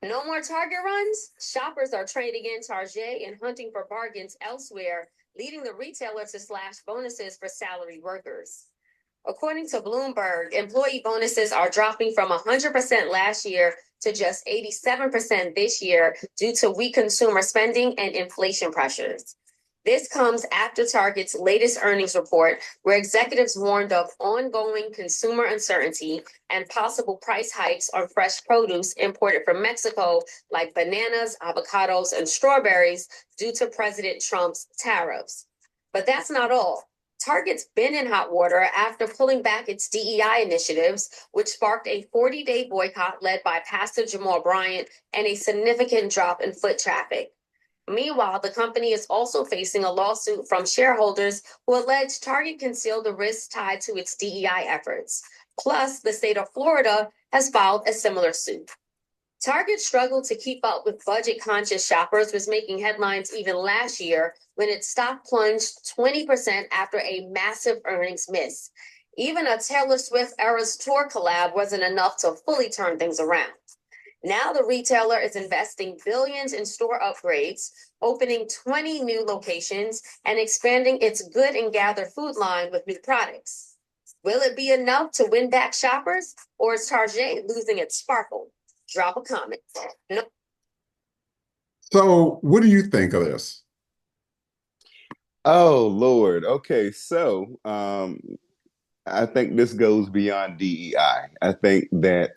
No more Target runs? Shoppers are trading in Target and hunting for bargains elsewhere, leading the retailer to slash bonuses for salaried workers. According to Bloomberg, employee bonuses are dropping from 100% last year to just 87% this year due to weak consumer spending and inflation pressures. This comes after Target's latest earnings report, where executives warned of ongoing consumer uncertainty and possible price hikes on fresh produce imported from Mexico, like bananas, avocados, and strawberries, due to President Trump's tariffs. But that's not all. Target's been in hot water after pulling back its DEI initiatives, which sparked a 40-day boycott led by Pastor Jamal Bryant and a significant drop in foot traffic. Meanwhile, the company is also facing a lawsuit from shareholders who allege Target concealed the risks tied to its DEI efforts. Plus, the state of Florida has filed a similar suit. Target struggled to keep up with budget-conscious shoppers, was making headlines even last year when its stock plunged 20% after a massive earnings miss. Even a Taylor Swift Eras Tour collab wasn't enough to fully turn things around. Now the retailer is investing billions in store upgrades, opening 20 new locations, and expanding its Good and Gather food line with new products. Will it be enough to win back shoppers, or is Target losing its sparkle? Drop a comment. No. So, what do you think of this? Oh Lord. Okay, so I think this goes beyond DEI. I think that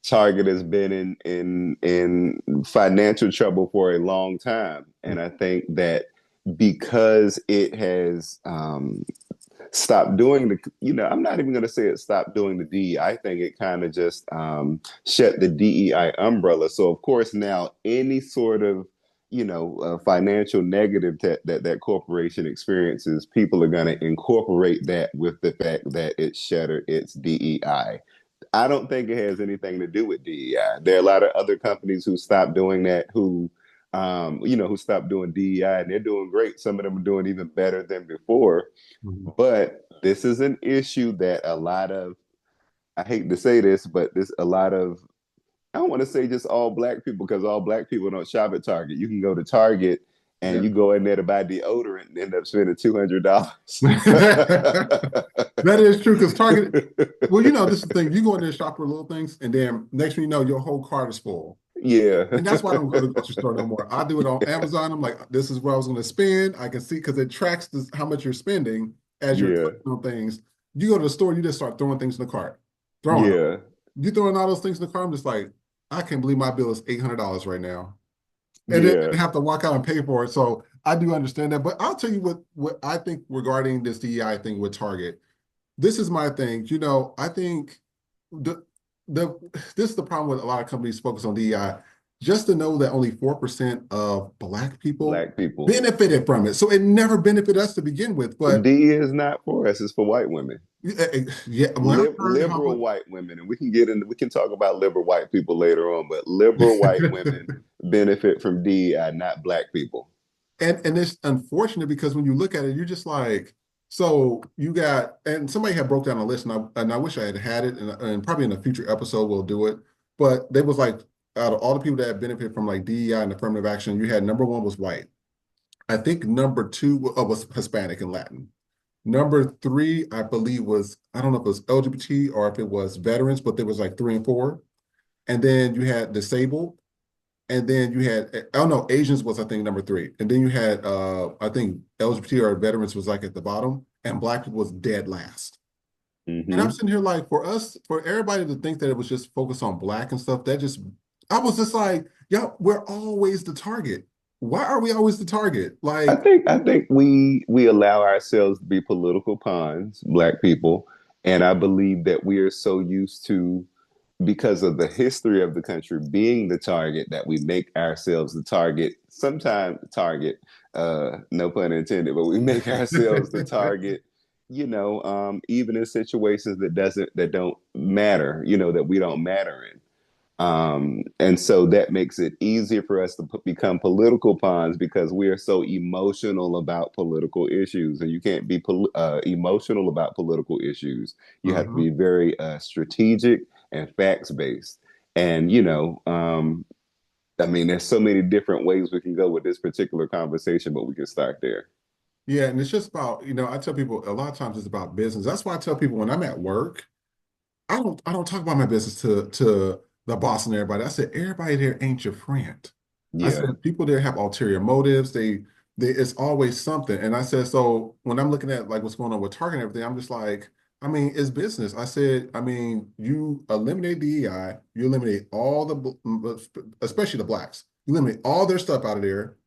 Target has been in financial trouble for a long time, and I think that because it has stopped doing I'm not even going to say it stopped doing the DEI thing. It kind of just shut the DEI umbrella. So of course now any sort of financial negative that corporation experiences, people are going to incorporate that with the fact that it shuttered its DEI. I don't think it has anything to do with DEI. There are a lot of other companies who stopped doing that, who stopped doing DEI, and they're doing great. Some of them are doing even better than before. Mhm. But this is an issue that a lot of, I hate to say this, but this a lot of, I don't want to say just all black people, because all black people don't shop at Target. You can go to Target and Yeah. you go in there to buy deodorant and end up spending $200. That is true because Target, well, this is the thing. You go in there and shop for little things, and then next thing you know, your whole cart is full. Yeah. And that's why I don't go to the grocery store no more. I do it on Amazon. I'm like, this is where I was going to spend. I can see because it tracks how much you're spending as you're Yeah. clicking on things. You go to the store, you just start throwing things in the cart, throwing them. Yeah. You throwing all those things in the cart. I'm just like, I can't believe my bill is $800 right now, and then Yeah. have to walk out and pay for it. So I do understand that. But I'll tell you what I think regarding this DEI thing with Target. This is my thing. I think the the this is the problem with a lot of companies focus on DEI. Just to know that only 4% of Black people Black people. benefited from it. So it never benefited us to begin with. But D is not for us, it's for white women. yeah, when I heard how Liberal much, white women, and we can talk about liberal white people later on, but liberal white women benefit from DEI, not black people. and it's unfortunate because when you look at it, you're just like, so you got, and somebody had broke down a list, and I wish I had it, and probably in a future episode we'll do it. But they was like, out of all the people that benefit from like DEI and affirmative action, you had number one was white. I think number two was Hispanic and Latin. Number three, I believe was, I don't know if it was LGBT or if it was veterans, but there was like three and four. And then you had disabled, and then you had, oh no, Asians was I think number three, and then you had I think LGBT or veterans was like at the bottom, and Black people was dead last. And I'm Hmm. sitting here like, for everybody to think that it was just focused on Black and stuff, I was just like, yeah, we're always the target. Why are we always the target? Like, I think we allow ourselves to be political pawns, black people, and I believe that we are so used to, because of the history of the country being the target, that we make ourselves the target. Sometimes target, no pun intended, but we make ourselves the target. Even in situations that don't matter. That we don't matter in. And so that makes it easier for us to become political pawns because we are so emotional about political issues, and you can't be emotional about political issues. You have to uh-huh. be very strategic and facts based. And I mean, there's so many different ways we can go with this particular conversation, but we can start there. Yeah, and it's just about, I tell people a lot of times it's about business. That's why I tell people when I'm at work, I don't talk about my business to the boss and everybody. I said everybody there ain't your friend. I Yeah. said people there have ulterior motives. They it's always something. And I said so when I'm looking at like what's going on with Target and everything, I'm just like, I mean, it's business. I said, I mean, you eliminate DEI, you eliminate all especially the blacks. You eliminate all their stuff out of there.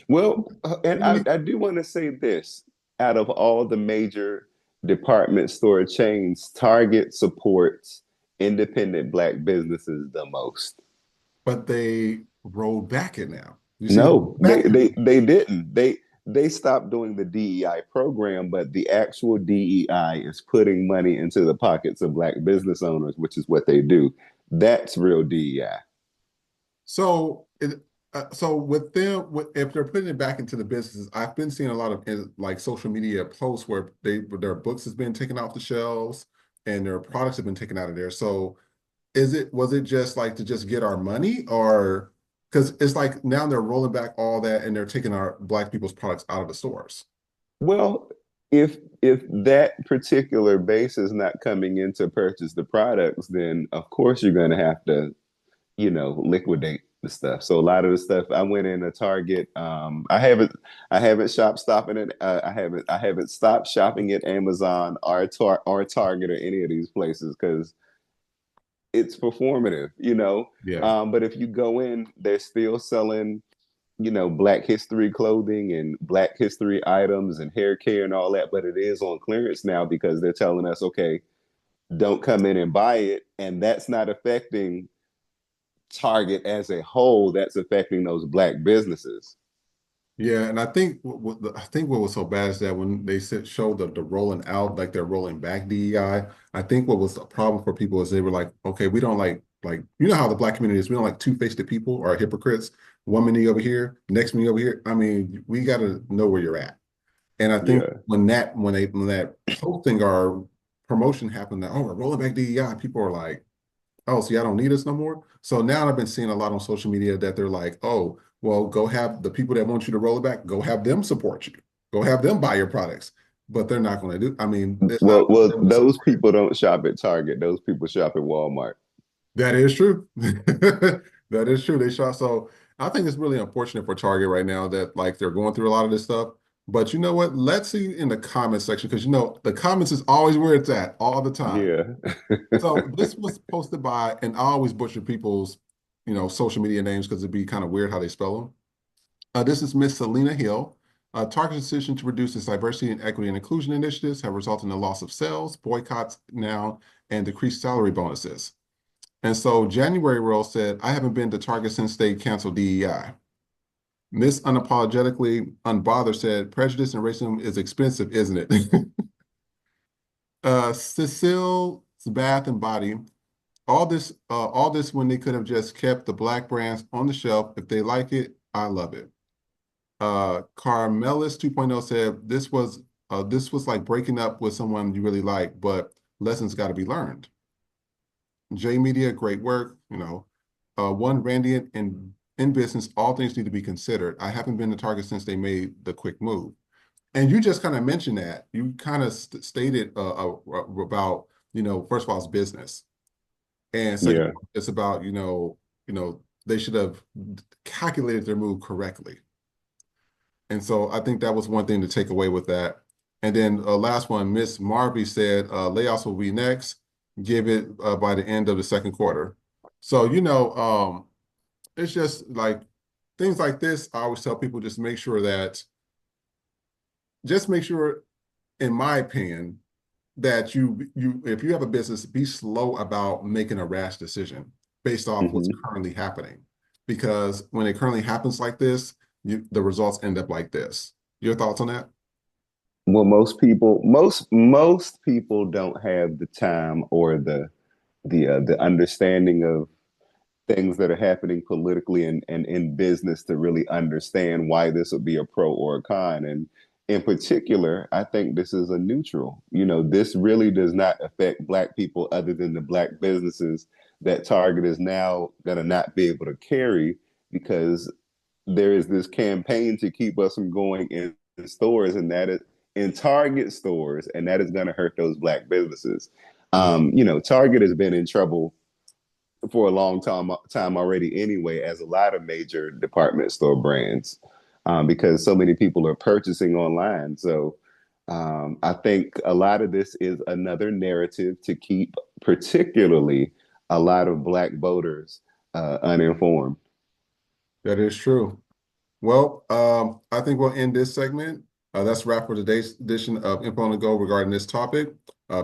Well, and Eliminate- I do want to say this, out of all the major department store chains, Target supports independent black businesses the most. But they rolled back it now. You see the No, back. they didn't. They stopped doing the DEI program, but the actual DEI is putting money into the pockets of black business owners, which is what they do. That's real DEI. So with them, if they're putting it back into the businesses, I've been seeing a lot of like social media posts where their books has been taken off the shelves and their products have been taken out of there. So was it just like to just get our money, or because it's like now they're rolling back all that and they're taking our black people's products out of the stores. Well, if that particular base is not coming in to purchase the products, then of course you're going to have to, liquidate the stuff. So a lot of the stuff I went in a Target. I haven't shopped stopping it. I haven't stopped shopping at Amazon or Target or any of these places because it's performative, Yeah. But if you go in, they're still selling, Black History clothing and Black History items and hair care and all that. But it is on clearance now because they're telling us, okay, don't come in and buy it. And that's not affecting Target as a whole. That's affecting those black businesses. Yeah, and I think what was so bad is that when they showed the rolling out, like they're rolling back DEI, I think what was the problem for people is they were like, okay, we don't like how the black community is, we don't like two-faced people or hypocrites. 1 minute over here, next minute over here. I mean, we got to know where you're at. And I think Yeah. when that posting or promotion happened that, oh, we're rolling back DEI, people are like, oh, so y'all don't need us no more. So now I've been seeing a lot on social media that they're like, oh, well, go have the people that want you to roll it back, go have them support you. Go have them buy your products. But they're not going to do, I mean, it's not Well, them to those support it. people don't shop at Target. Those people shop at Walmart. That is true. That is true. They shot. So I think it's really unfortunate for Target right now that like they're going through a lot of this stuff. But you know what? Let's see in the comments section because the comments is always where it's at all the time. Yeah. So this was posted by, and I always butcher people's, social media names because it'd be kind of weird how they spell them. This is Miss Selena Hill. Target's decision to reduce its diversity and equity and inclusion initiatives have resulted in the loss of sales, boycotts now, and decreased salary bonuses. And so January Rose said, I haven't been to Target since they canceled DEI. Miss Unapologetically Unbothered said, prejudice and racism is expensive, isn't it? Cecile's Bath and Body. All this when they could have just kept the black brands on the shelf. If they like it, I love it. Carmelis 2.0 said this was like breaking up with someone you really like, but lessons got to be learned. J Media, great work. One Randy in business, all things need to be considered. I haven't been to Target since they made the quick move. And you just kind of mentioned that. You kind of stated about, first of all, it's business. And second, Yeah. it's about, they should have calculated their move correctly. And so I think that was one thing to take away with that. And then last one, Miss Marby said, layoffs will be next. Give it by the end of the second quarter. So, it's just like things like this. I always tell people just make sure, in my opinion, that if you have a business, be slow about making a rash decision based off what's Hmm. currently happening. Because when it currently happens like this, the results end up like this. Your thoughts on that? Well, most people don't have the time or the understanding of things that are happening politically and in business to really understand why this would be a pro or a con. And in particular, I think this is a neutral. This really does not affect Black people other than the Black businesses that Target is now going to not be able to carry because there is this campaign to keep us from going in stores, and that is in Target stores, and that is going to hurt those Black businesses. Target has been in trouble for a long time already anyway, as a lot of major department store brands, because so many people are purchasing online. So I think a lot of this is another narrative to keep particularly a lot of Black voters uninformed. That is true. Well, I think we'll end this segment. That's a wrap for today's edition of Info on the Go regarding this topic.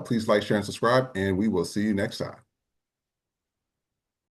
Please like, share, and subscribe, and we will see you next time.